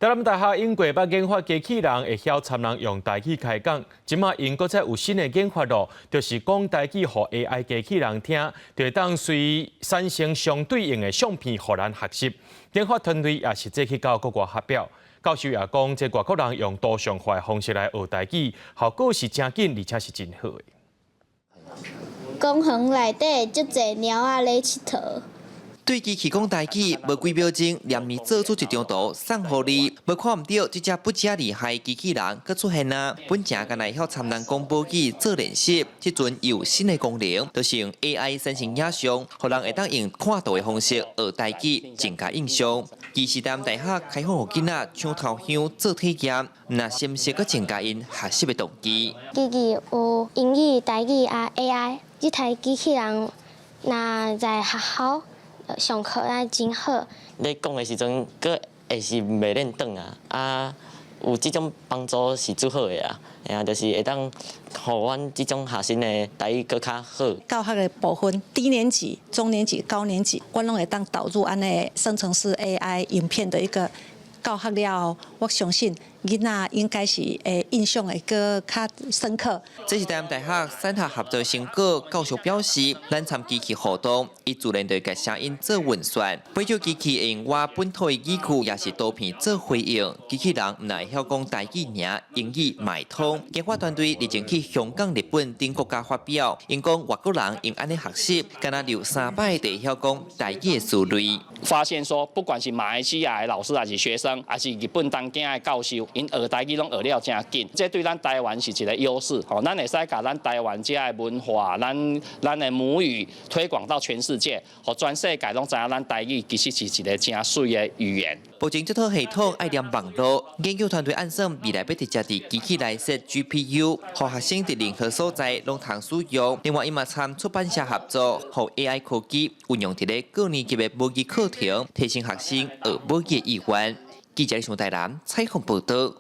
台南大学因过捌研发机器人会晓参人用台语开讲，即马因搁再有新的研发咯，就是讲台语互 AI 机器人听，就会当随产生相对应的相片，互咱学习。研发团队也是这去到国外发表，教授也讲，这外国人用多样化的方式来学台语，效果是真紧，而且是真好的。公园内底足侪猫仔咧佚佗。 对机器讲台语，无几秒钟，连咪做出一张图送互你，无看唔到，这只不假厉害机器人佮出现啊！本正干来晓参人讲母语做练习，即阵有新的功能，就是用 AI 生成影像，互人会当用看图的方式学台语，增加印象。其实台大学开放互囡仔抢头香做体验，那是毋是佮增加因学习的动机？机器有英语、台语啊 AI， 这台机器人若在学校。 上课啊真好。你讲的时阵，佫会是袂认懂啊，有这种帮助是最好的啊，就是会当，互阮这种学生的台语佫较好。教学的部分，低年级、中年级、高年级，我拢会当导入安尼生成式 AI 影片的一个教学了，我相信囡仔应该是印象会佫较深刻。这是台南大学三学合作成果，教授表示，咱参机器互动，伊自然就甲声音做运算，每叫机器会用我本土的语句，也是图片做回应。机器人唔会晓讲台语尔，英语买通。研发团队日前去香港、日本等国家发表，因讲外国人用安尼学习，敢若留3摆就晓讲台语的词类。发现说，不管是马来西亚的老师还是学生，还是日本当地的教授，因学台语拢学了真紧，这对咱台湾是一个优势。吼，咱会使把咱台湾这的文化，咱的母语推广到全世界，互全世界拢知影咱台语其实是一个真水的语言。目前这套系统爱连网络，研究团队暗算未来要直接伫机器内设 GPU， 互学生伫任何所在拢通使用。另外，伊嘛参出版社合作，互 AI 科技运用伫咧高年级的母语课程，提升学生学母语的意愿。记者李雄台南采访报道。